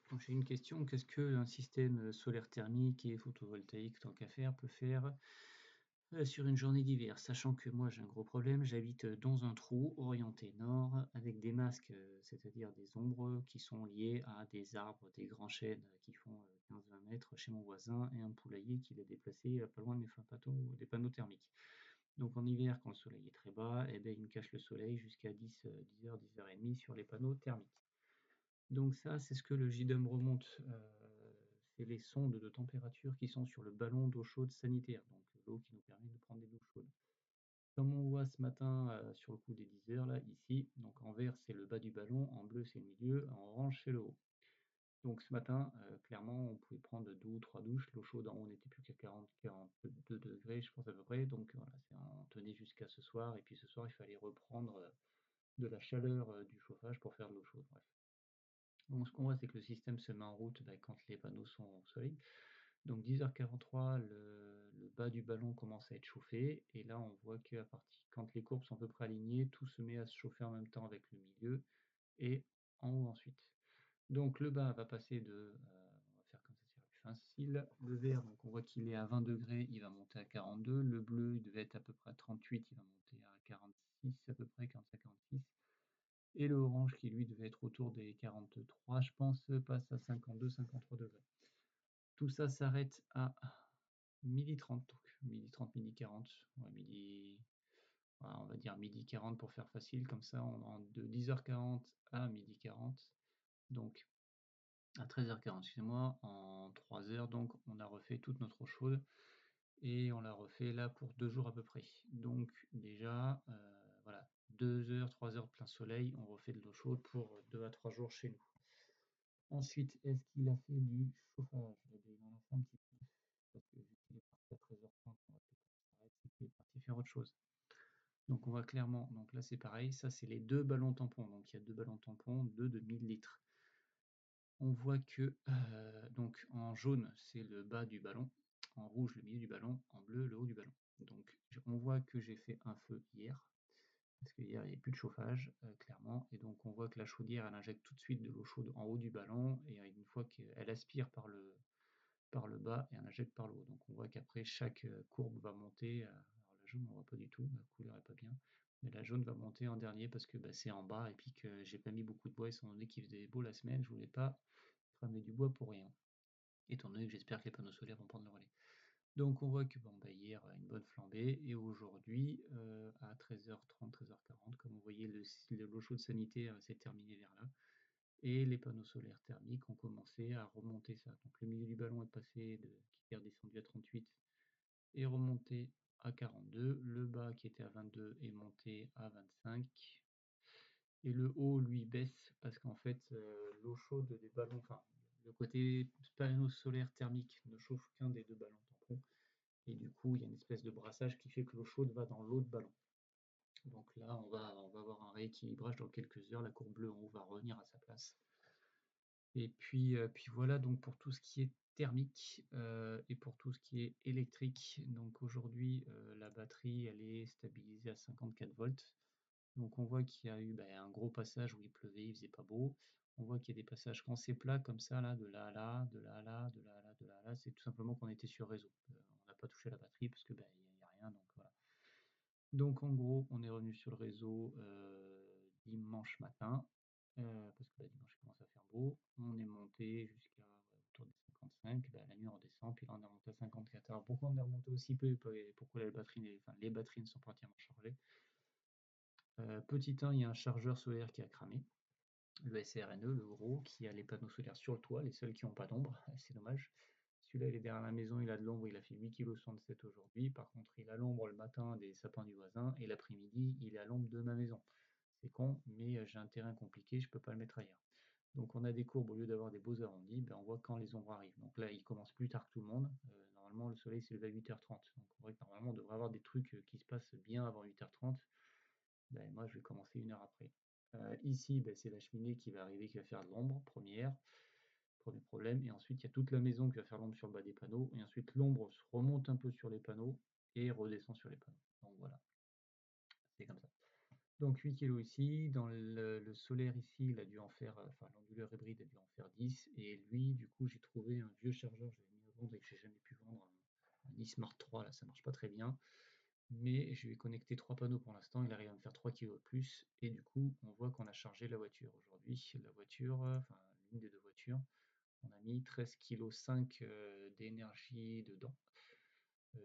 Donc j'ai une question, qu'est-ce qu'un système solaire thermique et photovoltaïque, tant qu'à faire, peut faire sur une journée d'hiver? Sachant que moi j'ai un gros problème, j'habite dans un trou orienté nord avec des masques, c'est-à-dire des ombres qui sont liées à des arbres, des grands chênes qui font 15-20 mètres chez mon voisin et un poulailler qu'il a déplacé pas loin de des panneaux thermiques. Donc en hiver, quand le soleil est très bas, eh ben, il me cache le soleil jusqu'à 10h, 10h30 sur les panneaux thermiques. Donc ça, c'est ce que le JDOM remonte. C'est les sondes de température qui sont sur le ballon d'eau chaude sanitaire, donc l'eau qui nous permet de prendre des douches chaudes. Comme on voit ce matin sur le coup des 10 heures, là, ici, donc en vert c'est le bas du ballon, en bleu c'est le milieu, en orange c'est le haut. Donc ce matin, clairement, on pouvait prendre 2 ou 3 douches. L'eau chaude en haut n'était plus qu'à 40-42 degrés, je pense à peu près. Donc voilà, on tenait jusqu'à ce soir. Et puis ce soir, il fallait reprendre de la chaleur du chauffage pour faire de l'eau chaude. Bref. Donc ce qu'on voit, c'est que le système se met en route quand les panneaux sont au soleil. Donc 10h43, le bas du ballon commence à être chauffé. Et là, on voit que quand les courbes sont à peu près alignées, tout se met à se chauffer en même temps avec le milieu et en haut ensuite. Donc le bas va passer on va faire comme ça, c'est plus facile. Le vert, donc on voit qu'il est à 20 degrés, il va monter à 42. Le bleu, il devait être à peu près à 38, il va monter à 46 à peu près, 45-46. Et le orange qui lui devait être autour des 43, je pense, passe à 52-53 degrés. Tout ça s'arrête à 12h30, donc 12h30, 12h40, ouais, voilà, on va dire 12h40 pour faire facile, comme ça de 10h40 à 12h40, donc à 13h40, excusez-moi, en 3 heures, donc on a refait toute notre eau chaude et on l'a refait là pour 2 jours à peu près. Donc déjà, voilà, 2 heures, 3 heures de plein soleil, on refait de l'eau chaude pour 2 à 3 jours chez nous. Ensuite, est-ce qu'il a fait du chauffage? Eh bien, il en a fait un petit peu, parce que vu qu'il est parti à 13h30, on va peut-être s'arrêter, c'est qu'il est parti faire autre chose. Donc on voit clairement, donc là c'est pareil, ça c'est les deux ballons tampons, donc il y a deux ballons tampons, deux de 1000 litres. On voit que donc en jaune c'est le bas du ballon, en rouge le milieu du ballon, en bleu le haut du ballon. Donc on voit que j'ai fait un feu hier, parce qu'hier il n'y avait plus de chauffage, clairement, et donc on voit que la chaudière elle injecte tout de suite de l'eau chaude en haut du ballon, et une fois qu'elle aspire par le bas et elle injecte par le haut. Donc on voit qu'après chaque courbe va monter, alors la jaune on voit pas du tout, la couleur est pas bien, mais la jaune va monter en dernier parce que c'est en bas et puis que j'ai pas mis beaucoup de bois étant donné qu'il faisait beau la semaine, je voulais pas cramer du bois pour rien. Étant donné que j'espère que les panneaux solaires vont prendre le relais. Donc on voit que bon, hier une bonne flambée et aujourd'hui à 13h30, 13h40, comme vous voyez l'eau chaude sanitaire s'est terminée vers là et les panneaux solaires thermiques ont commencé à remonter ça. Donc le milieu du ballon est qui est redescendu à 38 est remonté à 42, le bas qui était à 22 est monté à 25 et le haut lui baisse parce qu'en fait l'eau chaude des ballons, enfin le côté panneau solaire thermique ne chauffe qu'un des deux ballons tampons et du coup il y a une espèce de brassage qui fait que l'eau chaude va dans l'autre ballon. Donc là on va avoir un rééquilibrage dans quelques heures, la courbe bleue en haut va revenir à sa place. Et puis voilà donc pour tout ce qui est thermique et pour tout ce qui est électrique. Donc aujourd'hui la batterie elle est stabilisée à 54 volts. Donc on voit qu'il y a eu un gros passage où il pleuvait, il faisait pas beau. On voit qu'il y a des passages quand c'est plat comme ça, là, de là à là, de là à là, de là à là, de là à là, c'est tout simplement qu'on était sur réseau. On n'a pas touché la batterie parce que il n'y a rien, donc voilà. Donc en gros, on est revenu sur le réseau dimanche matin, parce que dimanche il commence à faire beau. On est monté jusqu'à autour des 55, la nuit on redescend, puis là on est remonté à 54. Alors pourquoi on est remonté aussi peu et pourquoi les batteries ne sont pas entièrement chargées? Petit 1, il y a un chargeur solaire qui a cramé, le SRNE, le gros, qui a les panneaux solaires sur le toit, les seuls qui n'ont pas d'ombre, c'est dommage. Celui-là, il est derrière la maison, il a de l'ombre, il a fait 8,67 kg aujourd'hui. Par contre, il a l'ombre le matin des sapins du voisin et l'après-midi, il est à l'ombre de ma maison. C'est con, mais j'ai un terrain compliqué, je ne peux pas le mettre ailleurs. Donc on a des courbes, au lieu d'avoir des beaux arrondis, on voit quand les ombres arrivent. Donc là, il commence plus tard que tout le monde. Normalement, le soleil s'est levé à 8h30. Donc on voit que normalement, on devrait avoir des trucs qui se passent bien avant 8h30. Moi, je vais commencer une heure après. Ici, c'est la cheminée qui va arriver, qui va faire de l'ombre, premier problème. Et ensuite, il y a toute la maison qui va faire l'ombre sur le bas des panneaux. Et ensuite, l'ombre se remonte un peu sur les panneaux et redescend sur les panneaux. Donc voilà, c'est comme ça. Donc 8 kg ici. Dans le solaire ici, il a dû en faire, enfin l'onduleur hybride a dû en faire 90 et lui, du coup, j'ai trouvé un vieux chargeur, je l'ai mis à vendre et que j'ai jamais pu vendre, un iSmart 3, là, ça marche pas très bien. Mais je lui ai connecté 3 panneaux pour l'instant, il arrive à me faire 3 kg de plus, et du coup, on voit qu'on a chargé la voiture aujourd'hui. La voiture, enfin, l'une des deux voitures, on a mis 13,5 kg d'énergie dedans,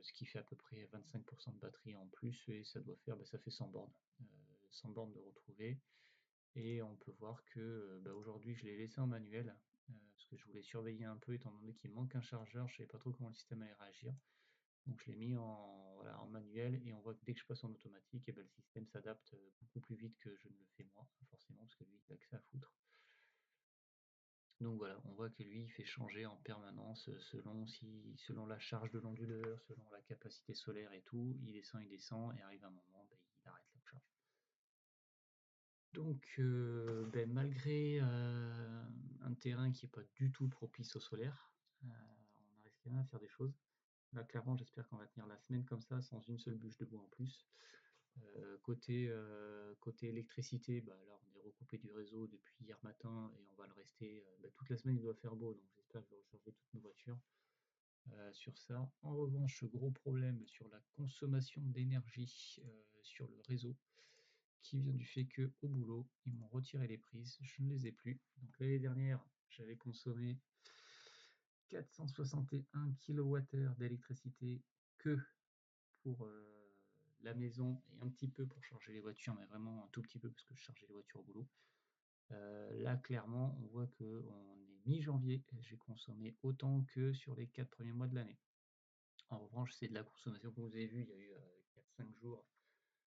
ce qui fait à peu près 25% de batterie en plus, et ça doit faire, ça fait 100 bornes. 100 bornes de retrouver. Et on peut voir que aujourd'hui je l'ai laissé en manuel, parce que je voulais surveiller un peu étant donné qu'il manque un chargeur, je ne savais pas trop comment le système allait réagir. Donc je l'ai mis voilà, en manuel et on voit que dès que je passe en automatique, et le système s'adapte beaucoup plus vite que je ne le fais moi, forcément, parce que lui il a que ça à foutre. Donc voilà, on voit que lui il fait changer en permanence selon la charge de l'onduleur, selon la capacité solaire et tout, il descend et arrive un moment, il arrête la charge. Donc, malgré un terrain qui n'est pas du tout propice au solaire, on arrive quand même à faire des choses. Là, clairement, j'espère qu'on va tenir la semaine comme ça, sans une seule bûche de bois en plus. Côté électricité, là, on est recoupé du réseau depuis hier matin et on va le rester. Toute la semaine, il doit faire beau, donc j'espère que je vais recharger toutes nos voitures sur ça. En revanche, gros problème sur la consommation d'énergie sur le réseau, qui vient du fait que au boulot, ils m'ont retiré les prises, je ne les ai plus. Donc l'année dernière, j'avais consommé 461 kWh d'électricité que pour la maison et un petit peu pour charger les voitures, mais vraiment un tout petit peu parce que je chargeais les voitures au boulot. Là, clairement, on voit qu'on est mi-janvier et j'ai consommé autant que sur les 4 premiers mois de l'année. En revanche, c'est de la consommation que vous avez vu, il y a eu 4-5 jours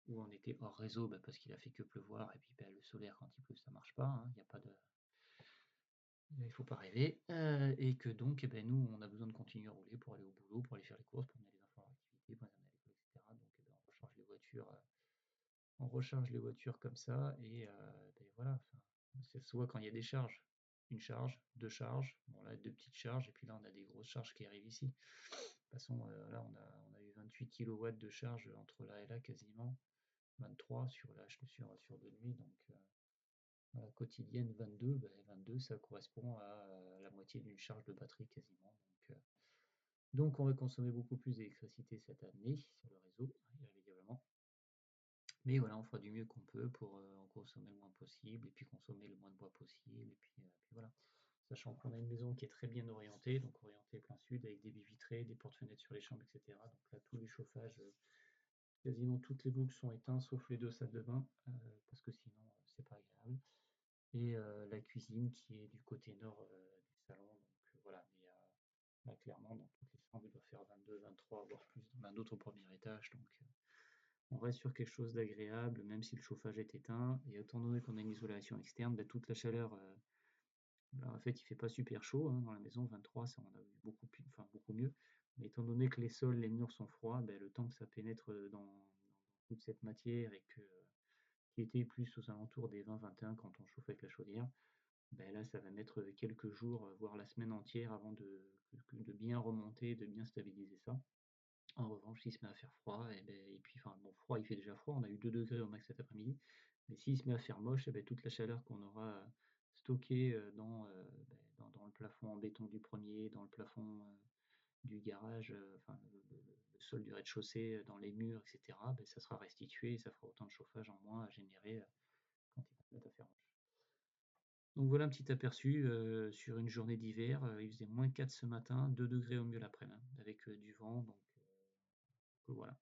où on était hors réseau parce qu'il a fait que pleuvoir et puis le solaire quand il pleut ça marche pas, hein, il y a pas de... Il faut pas rêver, et que donc nous on a besoin de continuer à rouler pour aller au boulot, pour aller faire les courses, pour mener les enfants à l'activité, pour les amener à l'école, etc. Donc on recharge les voitures comme ça et voilà, c'est soit quand il y a des charges, une charge, deux charges, bon là deux petites charges et puis là on a des grosses charges qui arrivent ici. De toute façon là on a eu 28 kW de charge entre là et là quasiment. 23 sur de nuit, donc quotidienne 22, 22 ça correspond à la moitié d'une charge de batterie quasiment. Donc on va consommer beaucoup plus d'électricité cette année sur le réseau, irrémédiablement. Mais voilà, on fera du mieux qu'on peut pour en consommer le moins possible et puis consommer le moins de bois possible. Et puis voilà. Sachant qu'on a une maison qui est très bien orientée, donc orientée plein sud avec des baies vitrées, des portes-fenêtres sur les chambres, etc. Donc là, tous les chauffages quasiment toutes les boucles sont éteintes sauf les deux salles de bain parce que sinon c'est pas agréable. Et la cuisine qui est du côté nord du salon. Donc voilà, mais là, clairement dans toutes les chambres il doit faire 22, 23 voire plus. On a d'autres au premier étage, donc on reste sur quelque chose d'agréable même si le chauffage est éteint. Et étant donné qu'on a une isolation externe, toute la chaleur en fait il fait pas super chaud dans la maison. 23 ça on a eu beaucoup mieux. Mais étant donné que les sols, les murs sont froids, le temps que ça pénètre dans toute cette matière et qui était plus aux alentours des 20-21 quand on chauffe avec la chaudière, là ça va mettre quelques jours, voire la semaine entière avant de bien remonter, de bien stabiliser ça. En revanche, s'il se met à faire froid, et puis froid, il fait déjà froid, on a eu 2 degrés au max cet après-midi, mais s'il se met à faire moche, toute la chaleur qu'on aura stockée dans le plafond en béton du premier, dans le plafond du garage, le sol du rez-de-chaussée, dans les murs, etc., ça sera restitué et ça fera autant de chauffage en moins à générer quand il va se mettre à faire moche. Donc voilà un petit aperçu sur une journée d'hiver. Il faisait -4 ce matin, 2 degrés au mieux l'après-midi, avec du vent. Donc voilà.